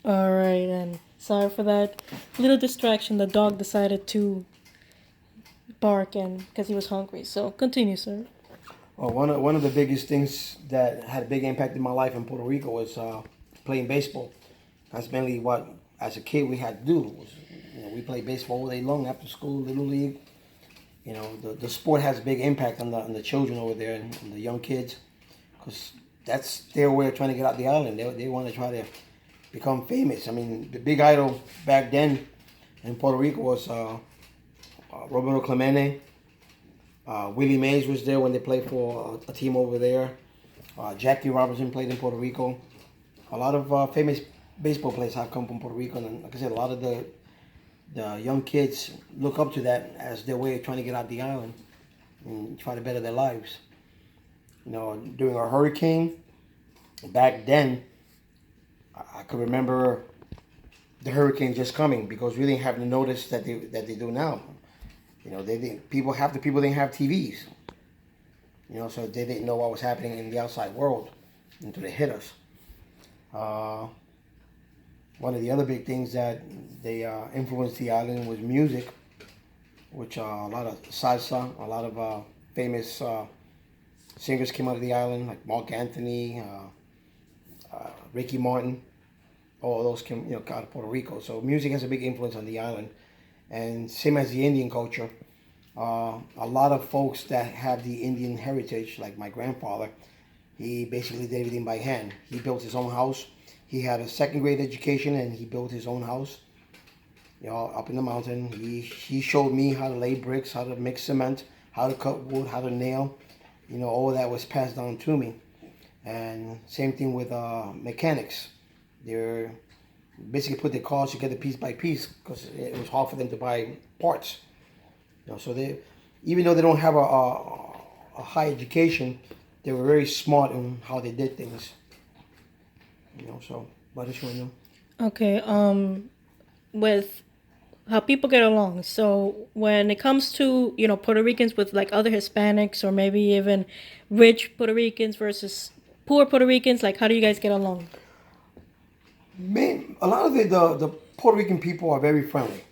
All right, and sorry for that little distraction. The dog decided to bark and because he was hungry. So continue, sir. Well, one of the biggest things that had a big impact in my life in Puerto Rico was playing baseball. That's mainly what, as a kid, we had to do. We played baseball all day long after school, little league. The sport has a big impact on the children over there and the young kids, because that's their way of trying to get out the island. They want to try to become famous. I mean, the big idol back then in Puerto Rico was Roberto Clemente. Willie Mays was there when they played for a team over there. Jackie Robinson played in Puerto Rico. A lot of famous baseball players have come from Puerto Rico, and like I said, a lot of the young kids look up to that as their way of trying to get out the island and try to better their lives. During a hurricane back then, I could remember the hurricane just coming because we didn't have the notice that they do now. They didn't. Half the people didn't have TVs. So they didn't know what was happening in the outside world until they hit us. Uh, One of the other big things that they influenced the island was music, which a lot of salsa, a lot of famous singers came out of the island, like Mark Anthony, Ricky Martin. All of those came, out of Puerto Rico. So music has a big influence on the island, and same as the Indian culture. A lot of folks that have the Indian heritage, like my grandfather, he basically did everything by hand. He built his own house. He had a second grade education and he built his own house, up in the mountain. He showed me how to lay bricks, how to mix cement, how to cut wood, how to nail. All of that was passed down to me. And same thing with mechanics. They're basically put their cars together piece by piece because it was hard for them to buy parts. So they, even though they don't have a high education, they were very smart in how they did things. So what else you want to know? Okay. With how people get along. So when it comes to Puerto Ricans with like other Hispanics or maybe even rich Puerto Ricans versus poor Puerto Ricans, like how do you guys get along? A lot of the Puerto Rican people are very friendly.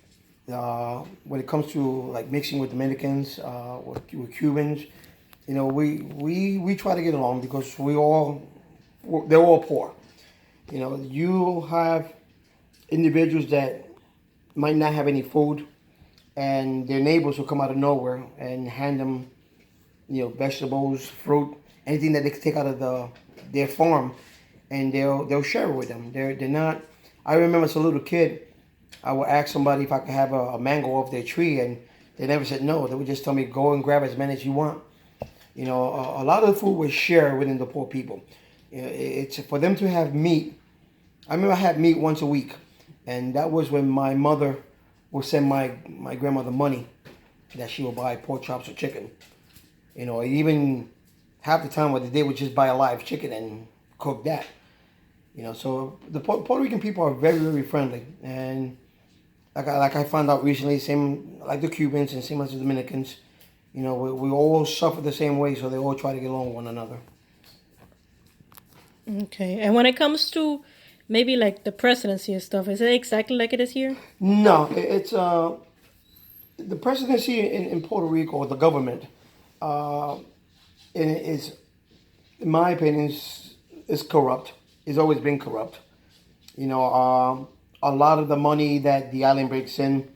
When it comes to like mixing with Dominicans, with Cubans, we try to get along because they're all poor. You have individuals that might not have any food, and their neighbors will come out of nowhere and hand them, vegetables, fruit, anything that they can take out of their farm, and they'll share it with them. They're not. I remember as a little kid, I would ask somebody if I could have a mango off their tree, and they never said no. They would just tell me go and grab as many as you want. A lot of the food was shared within the poor people. It's for them to have meat. I remember I had meat once a week, and that was when my mother would send my grandmother money that she would buy pork chops or chicken. Even half the time what they did was just buy a live chicken and cook that. So the Puerto Rican people are very, very friendly, and like I found out recently, same like the Cubans and same as the Dominicans, we all suffer the same way, so they all try to get along with one another. Okay. And when it comes to maybe like the presidency and stuff, is it exactly like it is here? No, it's the presidency in Puerto Rico, or the government, uh, is, in my opinion, is corrupt. It's always been corrupt. A lot of the money that the island breaks in,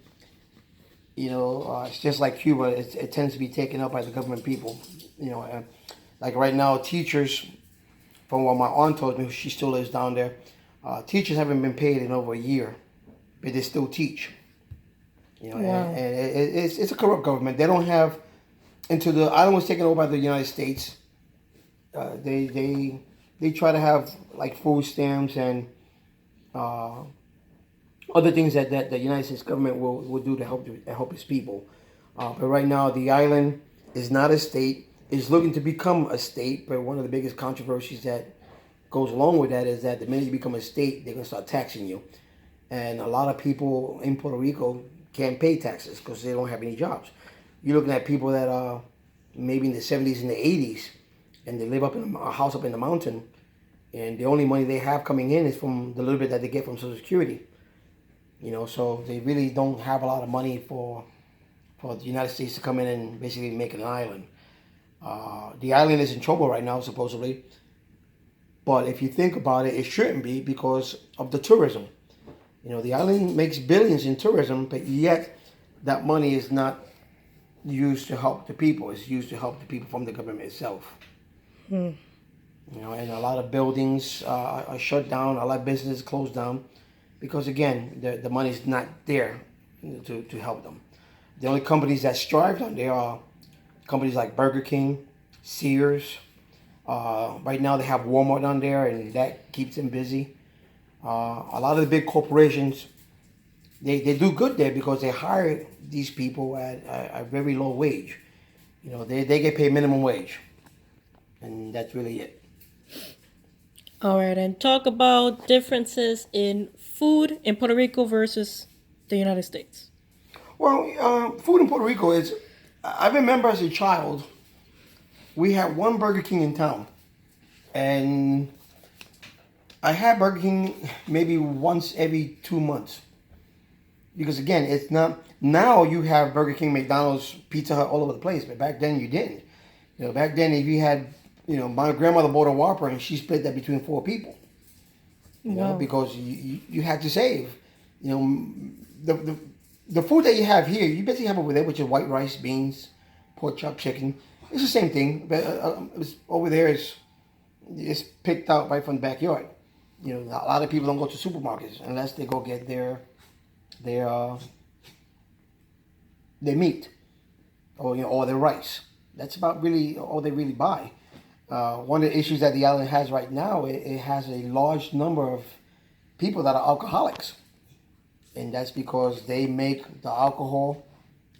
it's just like Cuba. It tends to be taken up by the government people. Like right now, teachers, from what my aunt told me, she still lives down there. Teachers haven't been paid in over a year, but they still teach. Wow. And it's a corrupt government. They don't have, until the island was taken over by the United States. They try to have like food stamps and uh, other things that the United States government will do to help its people. But right now, the island is not a state. It's looking to become a state. But one of the biggest controversies that goes along with that is that the minute you become a state, they're gonna start taxing you, and a lot of people in Puerto Rico can't pay taxes because they don't have any jobs. You're looking at people that are maybe in the 70s and the 80s, and they live up in a house up in the mountain, and the only money they have coming in is from the little bit that they get from Social Security. So they really don't have a lot of money for the United States to come in and basically make it an island. The island is in trouble right now, supposedly. But if you think about it, it shouldn't be because of the tourism. The island makes billions in tourism, but yet that money is not used to help the people. It's used to help the people from the government itself. And a lot of buildings are shut down. A lot of businesses closed down because, again, the money's not there to help them. The only companies that strive on there are companies like Burger King, Sears. Right now they have Walmart on there, and that keeps them busy. A lot of the big corporations, they do good there because they hire these people at a very low wage. They get paid minimum wage, and that's really it. All right, and talk about differences in food in Puerto Rico versus the United States. Well, food in Puerto Rico is. I remember as a child, we had one Burger King in town, and I had Burger King maybe once every 2 months. Because again, it's not now you have Burger King, McDonald's, Pizza Hut all over the place, but back then you didn't. Back then if you had, my grandmother bought a Whopper and she split that between four people. Wow. Because you had to save. The food that you have here, you basically have over there, which is white rice, beans, pork chop, chicken. It's the same thing, but over there it's picked out right from the backyard. A lot of people don't go to supermarkets unless they go get their meat or their rice. That's about really all they really buy. One of the issues that the island has right now, it has a large number of people that are alcoholics, and that's because they make the alcohol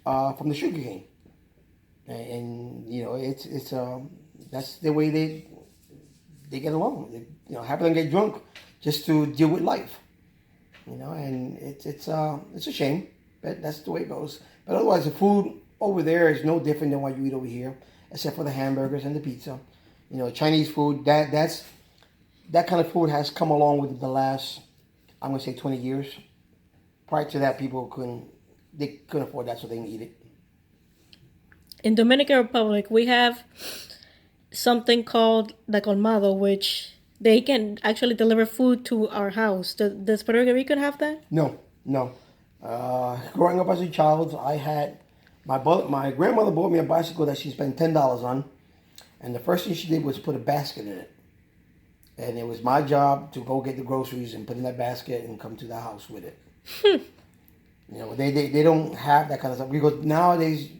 from the sugarcane, and it's that's the way they get along. Have them get drunk just to deal with life. And it's a shame, but that's the way it goes. But otherwise, the food over there is no different than what you eat over here, except for the hamburgers and the pizza. Chinese food, that kind of food has come along with the last, I'm gonna say 20 years. Prior to that, people couldn't afford that, so they didn't eat it. In Dominican Republic, we have something called the colmado, which they can actually deliver food to our house. Does Puerto Rico have that? No, no. Growing up as a child, I had my grandmother bought me a bicycle that she spent $10 on, and the first thing she did was put a basket in it. And it was my job to go get the groceries and put in that basket and come to the house with it. They don't have that kind of stuff because nowadays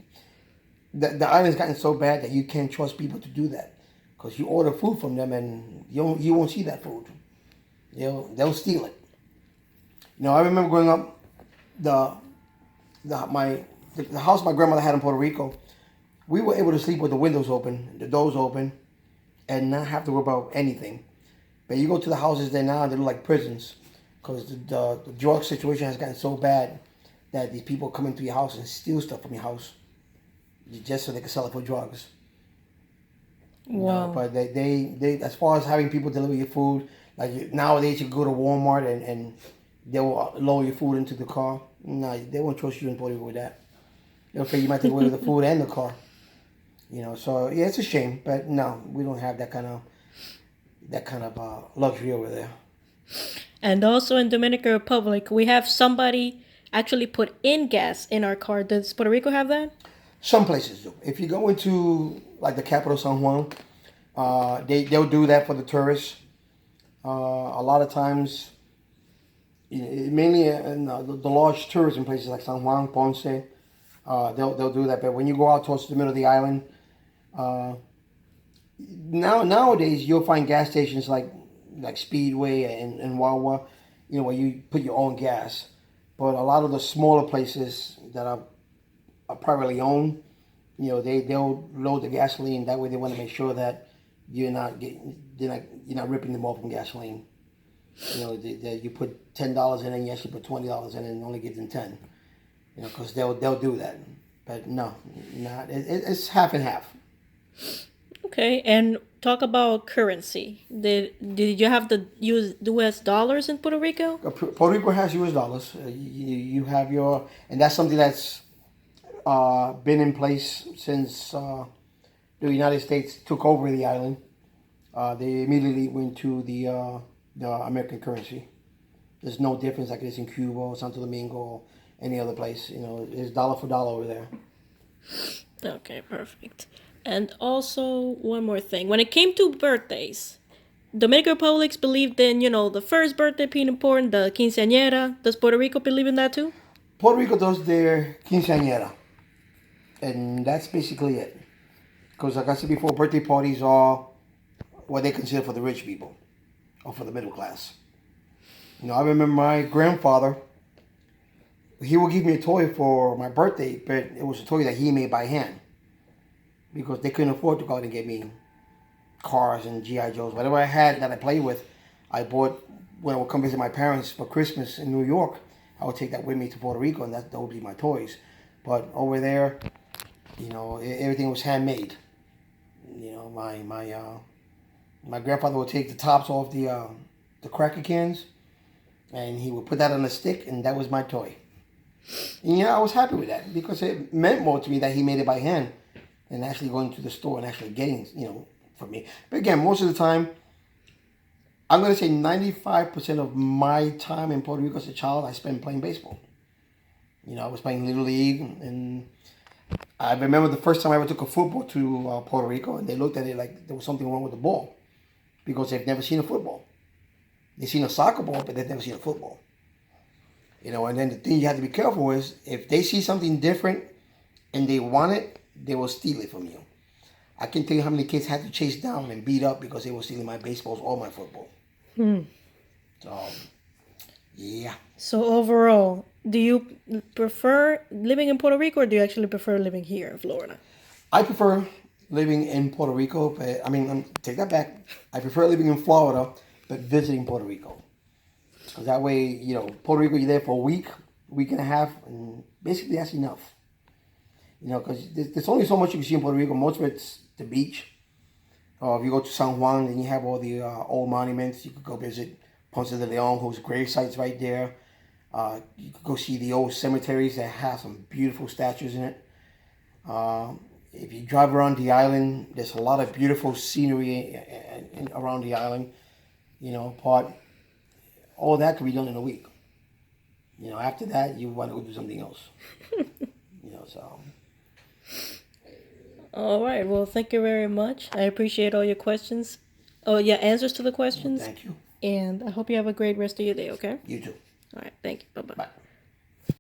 the island's gotten so bad that you can't trust people to do that because you order food from them and you won't see that food. They'll steal it. I remember growing up, the house my grandmother had in Puerto Rico, we were able to sleep with the windows open, the doors open, and not have to worry about anything. But you go to the houses there now, they look like prisons because the drug situation has gotten so bad that these people come into your house and steal stuff from your house just so they can sell it for drugs. Wow. But they as far as having people deliver your food, like nowadays you go to Walmart and they will lower your food into the car. No, they won't trust you in Puerto Rico with that. They'll say you might take away with the food and the car. So yeah, it's a shame, but no, we don't have that kind of luxury over there. And also in Dominican Republic, we have somebody actually put in gas in our car. Does Puerto Rico have that? Some places do. If you go into like the capital, San Juan, they'll do that for the tourists. A lot of times, mainly in the large tourism places like San Juan, Ponce, they'll do that. But when you go out towards the middle of the island, nowadays you'll find gas stations like Speedway and Wawa, where you put your own gas. But a lot of the smaller places that are privately owned, they'll load the gasoline. That way, they want to make sure that you're not ripping them off from gasoline. You put $10 in and you actually put $20 in and only give them 10. Because they'll do that. But no, not it's half and half. Okay, and talk about currency. Did you have to use U.S. dollars in Puerto Rico? Puerto Rico has U.S. dollars. You have your, and that's something that's been in place since the United States took over the island. They immediately went to the American currency. There's no difference like it is in Cuba or Santo Domingo or any other place. You know, it's dollar for dollar over there. Okay, perfect. And also one more thing. When it came to birthdays, Dominican Republics believed in, the first birthday being important, the quinceañera. Does Puerto Rico believe in that too? Puerto Rico does their quinceañera, and that's basically it. Because like I said before, birthday parties are what they consider for the rich people or for the middle class. You know, I remember my grandfather. He would give me a toy for my birthday, but it was a toy that he made by hand because they couldn't afford to go out and get me cars and GI Joes. Whatever I had that I played with, I bought when I would come visit my parents for Christmas in New York. I would take that with me to Puerto Rico, and that would be my toys. But over there, you know, everything was handmade. You know, my grandfather would take the tops off the cracker cans, and he would put that on a stick, and that was my toy. And yeah, I was happy with that because it meant more to me that he made it by hand than actually going to the store and actually getting, for me. But again, most of the time, I'm going to say 95% of my time in Puerto Rico as a child, I spent playing baseball. You know, I was playing Little League, and I remember the first time I ever took a football to Puerto Rico, and they looked at it like there was something wrong with the ball because they've never seen a football. They've seen a soccer ball, but they've never seen a football. You know, and then the thing you have to be careful is if they see something different and they want it, they will steal it from you. I can tell you how many kids had to chase down and beat up because they were stealing my baseballs or my football. So, yeah. So overall, do you prefer living in Puerto Rico or do you actually prefer living here in Florida? I prefer living in Puerto Rico, but I mean, take that back. I prefer living in Florida, but visiting Puerto Rico. Because that way, you know, Puerto Rico, you're there for a week and a half, and basically that's enough. You know, because there's only so much you can see in Puerto Rico. Most of it's the beach. If you go to San Juan, then you have all the old monuments. You could go visit Ponce de Leon, whose grave site's right there. You could go see the old cemeteries that have some beautiful statues in it. If you drive around the island, there's a lot of beautiful scenery around the island. You know, all that could be done in a week. You know, after that, you want to go do something else. You know, so. All right. Well, thank you very much. I appreciate all your questions. Oh, yeah, answers to the questions. Thank you. And I hope you have a great rest of your day, okay? You too. All right.